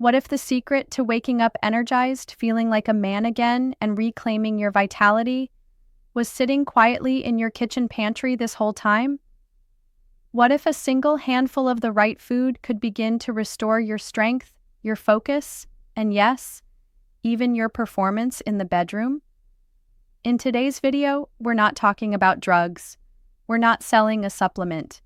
What if the secret to waking up energized, feeling like a man again, and reclaiming your vitality was sitting quietly in your kitchen pantry this whole time? What if a single handful of the right food could begin to restore your strength, your focus, and yes, even your performance in the bedroom? In today's video, we're not talking about drugs. We're not selling a supplement.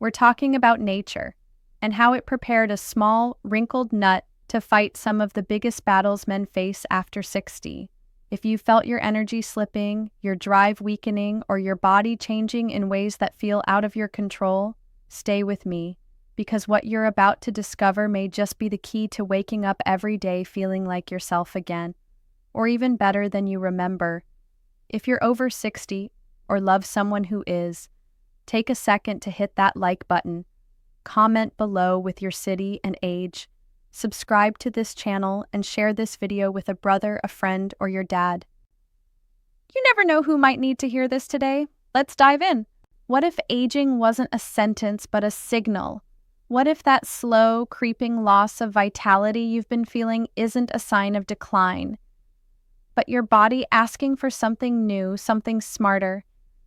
We're talking about nature and how it prepared a small, wrinkled nut to fight some of the biggest battles men face after 60. If you felt your energy slipping, your drive weakening, or your body changing in ways that feel out of your control, stay with me, because what you're about to discover may just be the key to waking up every day feeling like yourself again, or even better than you remember. If you're over 60 or love someone who is, take a second to hit that like button, comment below with your city and age, subscribe to this channel, and share this video with a brother, a friend, or your dad. You never know who might need to hear this today. Let's dive in. What if aging wasn't a sentence but a signal? What if that slow, creeping loss of vitality you've been feeling isn't a sign of decline, but your body asking for something new, something smarter?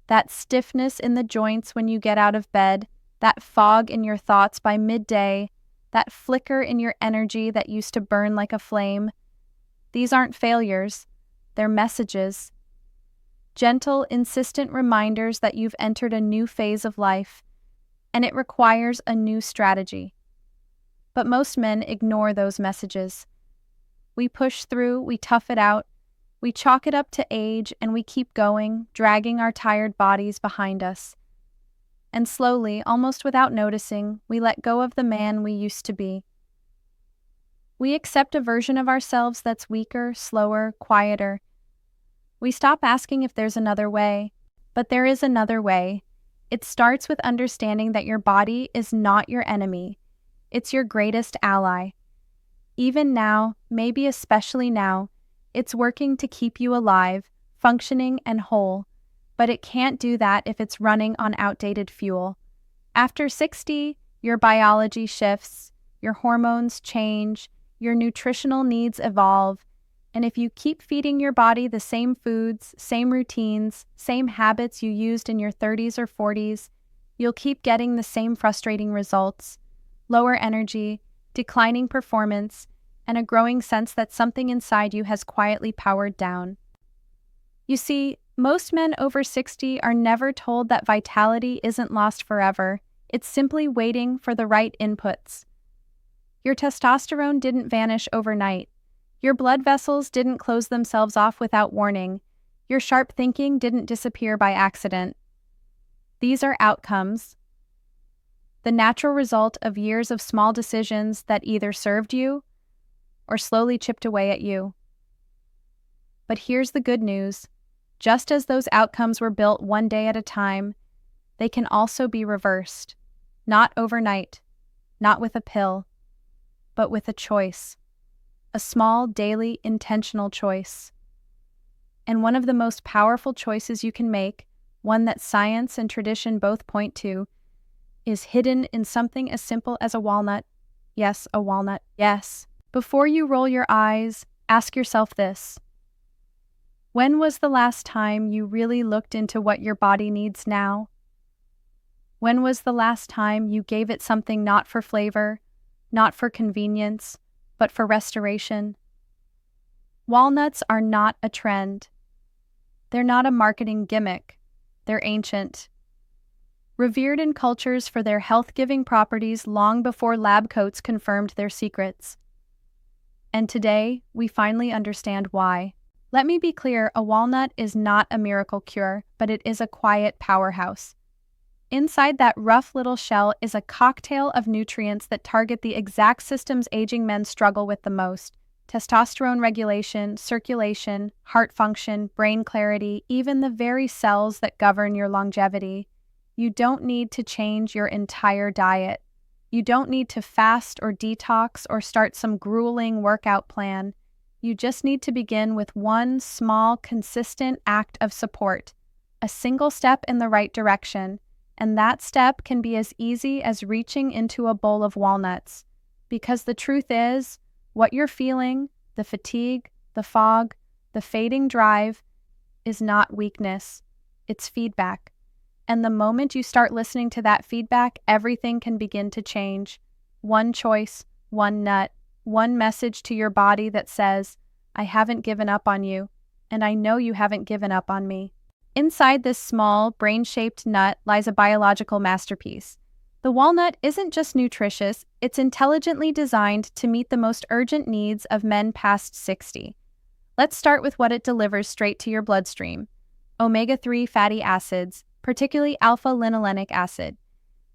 That stiffness in the joints when you get out of bed, that fog in your thoughts by midday, that flicker in your energy that used to burn like a flame. These aren't failures, they're messages. Gentle, insistent reminders that you've entered a new phase of life, and it requires a new strategy. But most men ignore those messages. We push through, we tough it out, we chalk it up to age, and we keep going, dragging our tired bodies behind us. And slowly, almost without noticing, we let go of the man we used to be. We accept a version of ourselves that's weaker, slower, quieter. We stop asking if there's another way, but there is another way. It starts with understanding that your body is not your enemy. It's your greatest ally. Even now, maybe especially now, it's working to keep you alive, functioning, and whole. But it can't do that if it's running on outdated fuel. After 60, your biology shifts, your hormones change, your nutritional needs evolve, and if you keep feeding your body the same foods, same routines, same habits you used in your 30s or 40s, you'll keep getting the same frustrating results: lower energy, declining performance, and a growing sense that something inside you has quietly powered down. You see, most men over 60 are never told that vitality isn't lost forever. It's simply waiting for the right inputs. Your testosterone didn't vanish overnight. Your blood vessels didn't close themselves off without warning. Your sharp thinking didn't disappear by accident. These are outcomes, the natural result of years of small decisions that either served you or slowly chipped away at you. But here's the good news. Just as those outcomes were built one day at a time, they can also be reversed. Not overnight, not with a pill, but with a choice. A small, daily, intentional choice. And one of the most powerful choices you can make, one that science and tradition both point to, is hidden in something as simple as a walnut. Yes, a walnut. Yes. Before you roll your eyes, ask yourself this. When was the last time you really looked into what your body needs now? When was the last time you gave it something not for flavor, not for convenience, but for restoration? Walnuts are not a trend. They're not a marketing gimmick. They're ancient. Revered in cultures for their health-giving properties long before lab coats confirmed their secrets. And today, we finally understand why. Let me be clear, a walnut is not a miracle cure, but it is a quiet powerhouse. Inside that rough little shell is a cocktail of nutrients that target the exact systems aging men struggle with the most: testosterone regulation, circulation, heart function, brain clarity, even the very cells that govern your longevity. You don't need to change your entire diet. You don't need to fast or detox or start some grueling workout plan. You just need to begin with one small, consistent act of support, a single step in the right direction, and that step can be as easy as reaching into a bowl of walnuts. Because the truth is, What you're feeling, the fatigue, the fog, the fading drive, is not weakness. It's feedback. And the moment you start listening to that feedback, everything can begin to change. One choice, one nut, one message to your body that says, I haven't given up on you, and I know you haven't given up on me. Inside this small, brain-shaped nut lies a biological masterpiece. The walnut isn't just nutritious, it's intelligently designed to meet the most urgent needs of men past 60. Let's start with what it delivers straight to your bloodstream. Omega-3 fatty acids, particularly alpha-linolenic acid.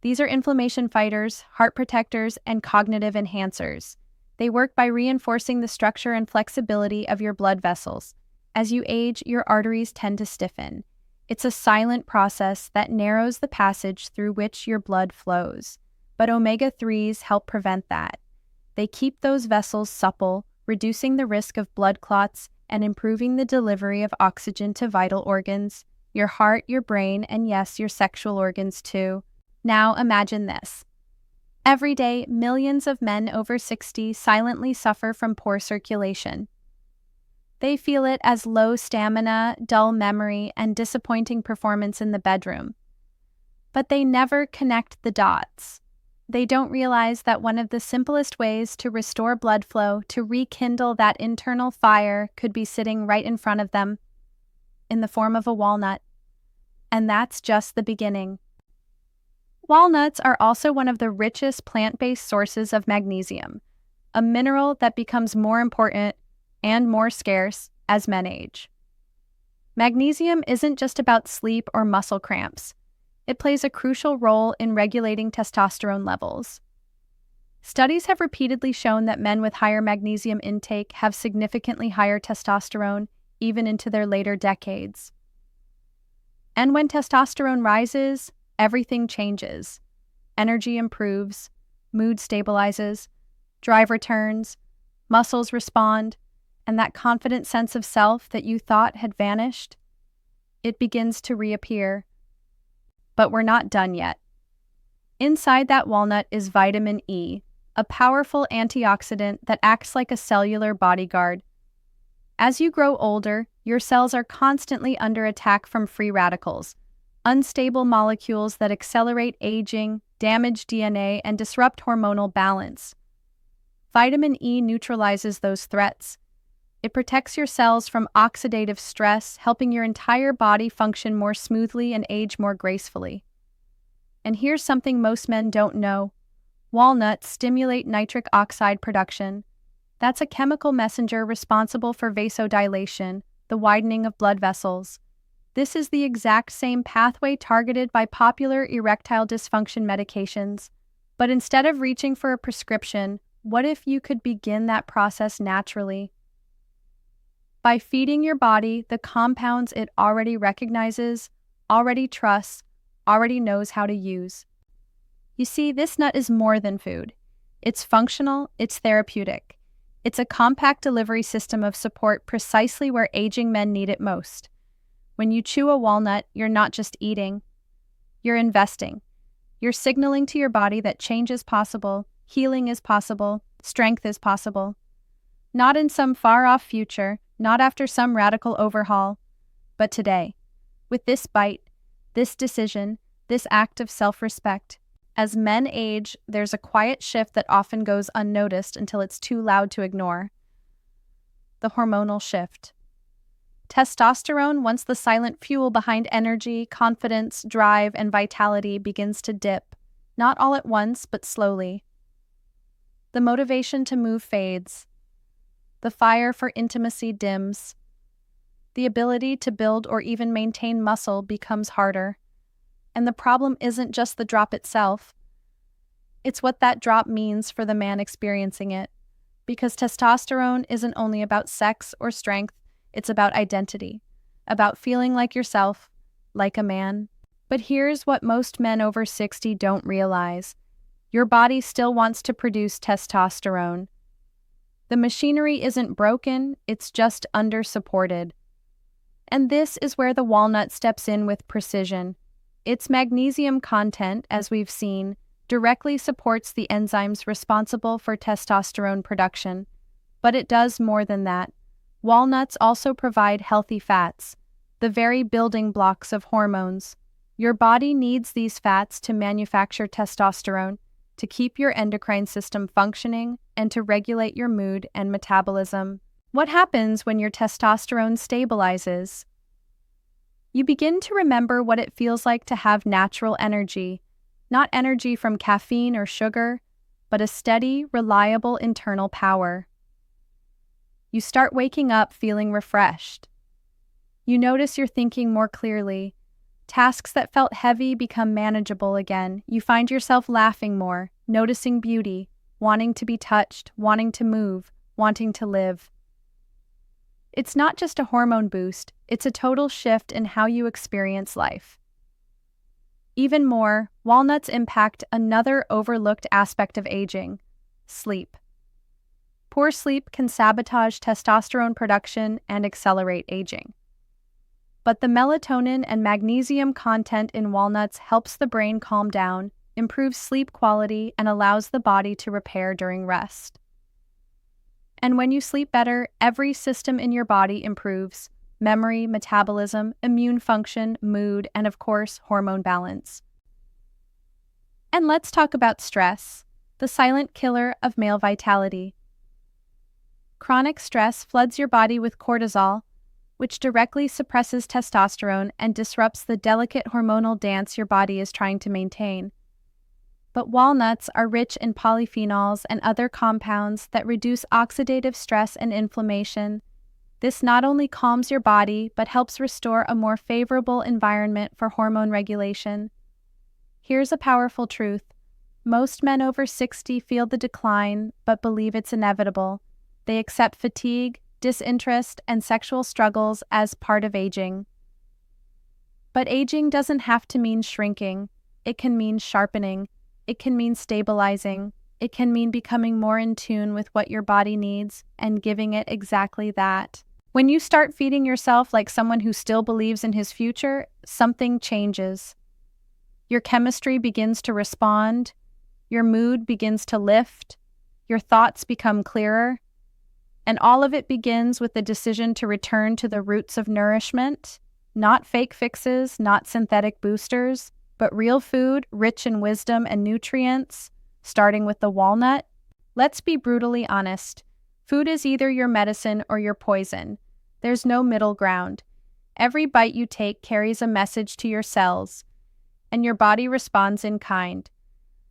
These are inflammation fighters, heart protectors, and cognitive enhancers. They work by reinforcing the structure and flexibility of your blood vessels. As you age, your arteries tend to stiffen. It's a silent process that narrows the passage through which your blood flows. But omega-3s help prevent that. They keep those vessels supple, reducing the risk of blood clots and improving the delivery of oxygen to vital organs, your heart, your brain, and yes, your sexual organs too. Now imagine this. Every day, millions of men over 60 silently suffer from poor circulation. They feel it as low stamina, dull memory, and disappointing performance in the bedroom. But they never connect the dots. They don't realize that one of the simplest ways to restore blood flow, to rekindle that internal fire, could be sitting right in front of them, in the form of a walnut. And that's just the beginning. Walnuts are also one of the richest plant-based sources of magnesium, a mineral that becomes more important and more scarce as men age. Magnesium isn't just about sleep or muscle cramps. It plays a crucial role in regulating testosterone levels. Studies have repeatedly shown that men with higher magnesium intake have significantly higher testosterone even into their later decades. And when testosterone rises, everything changes. Energy improves, mood stabilizes, drive returns, muscles respond, and that confident sense of self that you thought had vanished, it begins to reappear. But we're not done yet. Inside that walnut is vitamin E, a powerful antioxidant that acts like a cellular bodyguard. As you grow older, your cells are constantly under attack from free radicals, unstable molecules that accelerate aging, damage DNA, and disrupt hormonal balance. Vitamin E neutralizes those threats. It protects your cells from oxidative stress, helping your entire body function more smoothly and age more gracefully. And here's something most men don't know. Walnuts stimulate nitric oxide production. That's a chemical messenger responsible for vasodilation, the widening of blood vessels. This is the exact same pathway targeted by popular erectile dysfunction medications. But instead of reaching for a prescription, what if you could begin that process naturally? By feeding your body the compounds it already recognizes, already trusts, already knows how to use. You see, this nut is more than food. It's functional, it's therapeutic. It's a compact delivery system of support precisely where aging men need it most. When you chew a walnut, you're not just eating. You're investing. You're signaling to your body that change is possible, healing is possible, strength is possible. Not in some far-off future, not after some radical overhaul, but today, with this bite, this decision, this act of self-respect. As men age, there's a quiet shift that often goes unnoticed until it's too loud to ignore. The hormonal shift. Testosterone, once the silent fuel behind energy, confidence, drive, and vitality, begins to dip, not all at once, but slowly. The motivation to move fades. The fire for intimacy dims. The ability to build or even maintain muscle becomes harder. And the problem isn't just the drop itself. It's what that drop means for the man experiencing it. Because testosterone isn't only about sex or strength, it's about identity, about feeling like yourself, like a man. But here's what most men over 60 don't realize. Your body still wants to produce testosterone. The machinery isn't broken, it's just under-supported. And this is where the walnut steps in with precision. Its magnesium content, as we've seen, directly supports the enzymes responsible for testosterone production. But it does more than that. Walnuts also provide healthy fats, the very building blocks of hormones. Your body needs these fats to manufacture testosterone, to keep your endocrine system functioning, and to regulate your mood and metabolism. What happens when your testosterone stabilizes? You begin to remember what it feels like to have natural energy, not energy from caffeine or sugar, but a steady, reliable internal power. You start waking up feeling refreshed. You notice you're thinking more clearly. Tasks that felt heavy become manageable again. You find yourself laughing more, noticing beauty, wanting to be touched, wanting to move, wanting to live. It's not just a hormone boost, it's a total shift in how you experience life. Even more, walnuts impact another overlooked aspect of aging: sleep. Poor sleep can sabotage testosterone production and accelerate aging. But the melatonin and magnesium content in walnuts helps the brain calm down, improves sleep quality, and allows the body to repair during rest. And when you sleep better, every system in your body improves: memory, metabolism, immune function, mood, and of course, hormone balance. And let's talk about stress, the silent killer of male vitality. Chronic stress floods your body with cortisol, which directly suppresses testosterone and disrupts the delicate hormonal dance your body is trying to maintain. But walnuts are rich in polyphenols and other compounds that reduce oxidative stress and inflammation. This not only calms your body, but helps restore a more favorable environment for hormone regulation. Here's a powerful truth. Most men over 60 feel the decline, but believe it's inevitable. They accept fatigue, disinterest, and sexual struggles as part of aging. But aging doesn't have to mean shrinking. It can mean sharpening. It can mean stabilizing. It can mean becoming more in tune with what your body needs and giving it exactly that. When you start feeding yourself like someone who still believes in his future, something changes. Your chemistry begins to respond. Your mood begins to lift. Your thoughts become clearer. And all of it begins with the decision to return to the roots of nourishment, not fake fixes, not synthetic boosters, but real food rich in wisdom and nutrients, starting with the walnut. Let's be brutally honest. Food is either your medicine or your poison. There's no middle ground. Every bite you take carries a message to your cells, and your body responds in kind.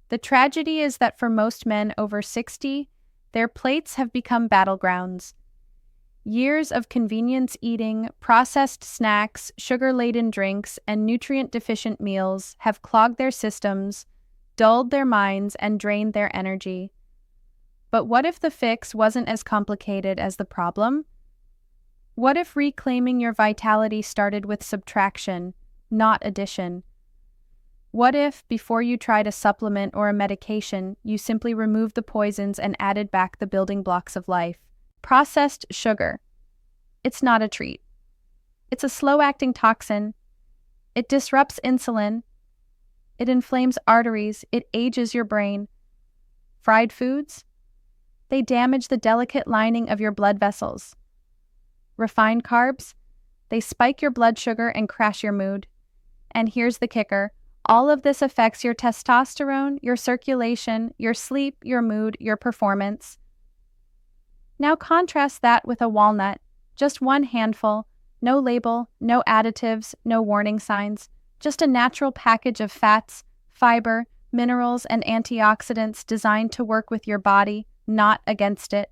The tragedy is that for most men over 60, their plates have become battlegrounds. Years of convenience eating, processed snacks, sugar-laden drinks, and nutrient-deficient meals have clogged their systems, dulled their minds, and drained their energy. But what if the fix wasn't as complicated as the problem? What if reclaiming your vitality started with subtraction, not addition? What if, before you tried a supplement or a medication, you simply removed the poisons and added back the building blocks of life? Processed sugar. It's not a treat. It's a slow-acting toxin. It disrupts insulin. It inflames arteries. It ages your brain. Fried foods? They damage the delicate lining of your blood vessels. Refined carbs? They spike your blood sugar and crash your mood. And here's the kicker. All of this affects your testosterone, your circulation, your sleep, your mood, your performance. Now contrast that with a walnut. Just one handful, no label, no additives, no warning signs, just a natural package of fats, fiber, minerals, and antioxidants designed to work with your body, not against it.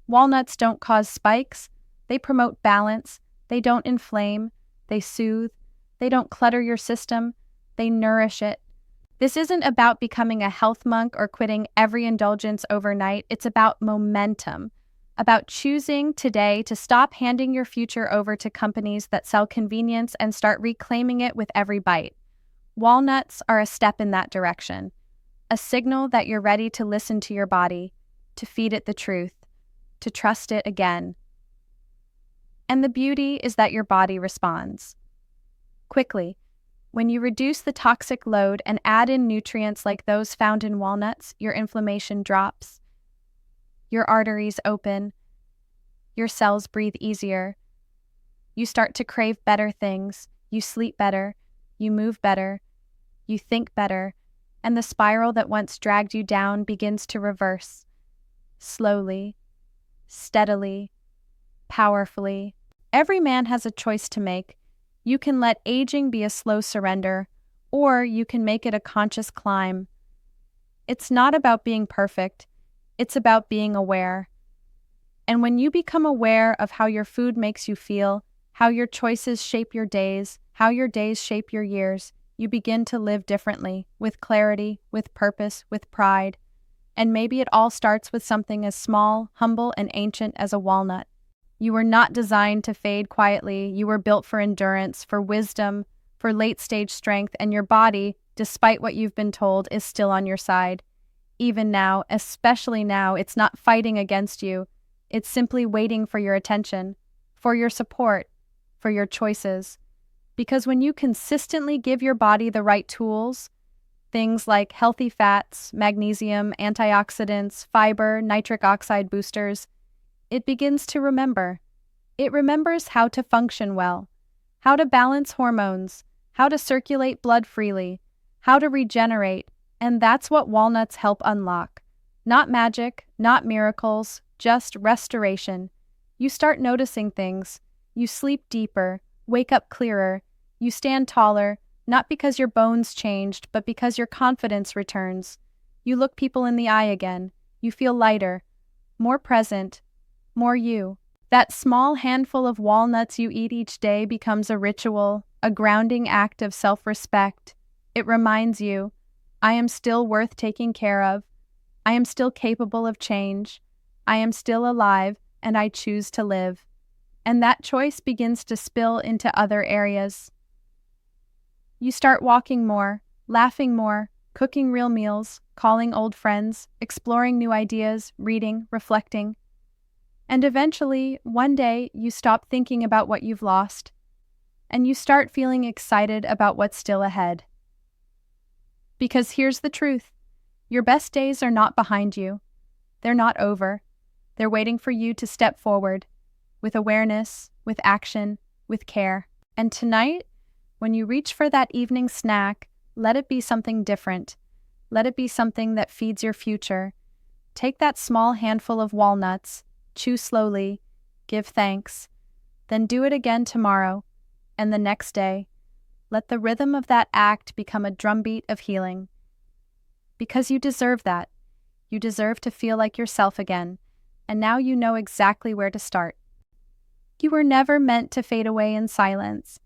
Walnuts don't cause spikes. They promote balance. They don't inflame. They soothe. They don't clutter your system. They nourish it. This isn't about becoming a health monk or quitting every indulgence overnight. It's about momentum, about choosing today to stop handing your future over to companies that sell convenience and start reclaiming it with every bite. Walnuts are a step in that direction, a signal that you're ready to listen to your body, to feed it the truth, to trust it again. And the beauty is that your body responds quickly. When you reduce the toxic load and add in nutrients like those found in walnuts, your inflammation drops. Your arteries open. Your cells breathe easier. You start to crave better things. You sleep better. You move better. You think better. And the spiral that once dragged you down begins to reverse. Slowly, steadily, powerfully. Every man has a choice to make. You can let aging be a slow surrender, or you can make it a conscious climb. It's not about being perfect. It's about being aware. And when you become aware of how your food makes you feel, how your choices shape your days, how your days shape your years, you begin to live differently, with clarity, with purpose, with pride. And maybe it all starts with something as small, humble, and ancient as a walnut. You were not designed to fade quietly. You were built for endurance, for wisdom, for late-stage strength, and your body, despite what you've been told, is still on your side. Even now, especially now, it's not fighting against you. It's simply waiting for your attention, for your support, for your choices. Because when you consistently give your body the right tools, things like healthy fats, magnesium, antioxidants, fiber, nitric oxide boosters, it begins to remember. It remembers how to function well, how to balance hormones, how to circulate blood freely, how to regenerate, and that's what walnuts help unlock. Not magic, not miracles, just restoration. You start noticing things. You sleep deeper, wake up clearer, you stand taller, not because your bones changed, but because your confidence returns. You look people in the eye again. You feel lighter, more present, more you. That small handful of walnuts you eat each day becomes a ritual, a grounding act of self-respect. It reminds you, I am still worth taking care of. I am still capable of change. I am still alive, and I choose to live. And that choice begins to spill into other areas. You start walking more, laughing more, cooking real meals, calling old friends, exploring new ideas, reading, reflecting. And eventually, one day, you stop thinking about what you've lost, and you start feeling excited about what's still ahead. Because here's the truth. Your best days are not behind you. They're not over. They're waiting for you to step forward, with awareness, with action, with care. And tonight, when you reach for that evening snack, let it be something different. Let it be something that feeds your future. Take that small handful of walnuts, chew slowly, give thanks, then do it again tomorrow, and the next day. Let the rhythm of that act become a drumbeat of healing. Because you deserve that. You deserve to feel like yourself again, and now you know exactly where to start. You were never meant to fade away in silence.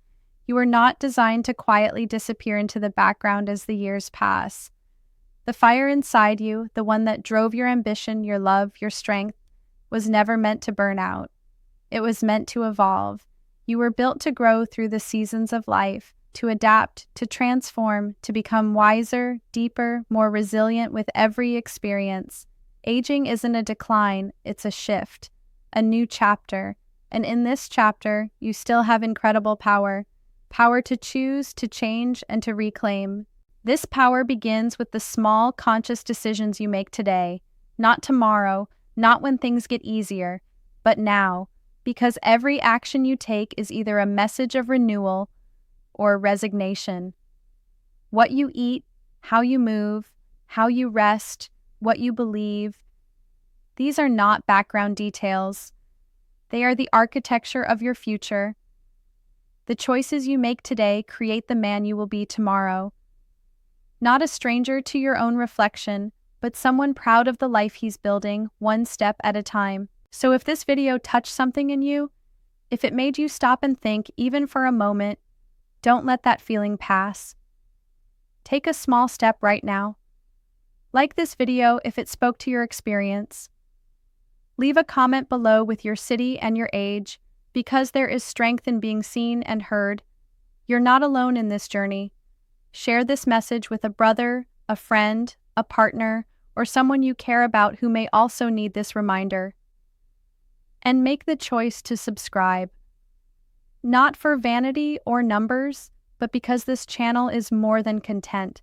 You were not designed to quietly disappear into the background as the years pass. The fire inside you, the one that drove your ambition, your love, your strength, was never meant to burn out. It was meant to evolve. You were built to grow through the seasons of life, to adapt, to transform, to become wiser, deeper, more resilient with every experience. Aging isn't a decline, it's a shift, a new chapter. And in this chapter, you still have incredible power. Power to choose, to change, and to reclaim. This power begins with the small, conscious decisions you make today. Not tomorrow, not when things get easier, but now. Because every action you take is either a message of renewal or resignation. What you eat, how you move, how you rest, what you believe, these are not background details. They are the architecture of your future. The choices you make today create the man you will be tomorrow. Not a stranger to your own reflection, but someone proud of the life he's building, one step at a time. So if this video touched something in you, if it made you stop and think even for a moment, don't let that feeling pass. Take a small step right now. Like this video if it spoke to your experience. Leave a comment below with your city and your age, because there is strength in being seen and heard. You're not alone in this journey. Share this message with a brother, a friend, a partner, or someone you care about who may also need this reminder. And make the choice to subscribe. Not for vanity or numbers, but because this channel is more than content.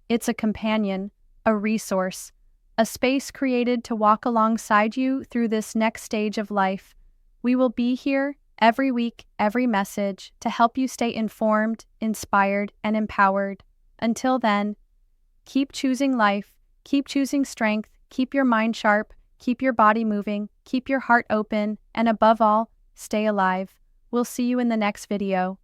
It's a companion, a resource, a space created to walk alongside you through this next stage of life, We will be here every week, every message to help you stay informed, inspired, and empowered. Until then, keep choosing life, keep choosing strength, keep your mind sharp, keep your body moving, keep your heart open, and above all, stay alive. We'll see you in the next video.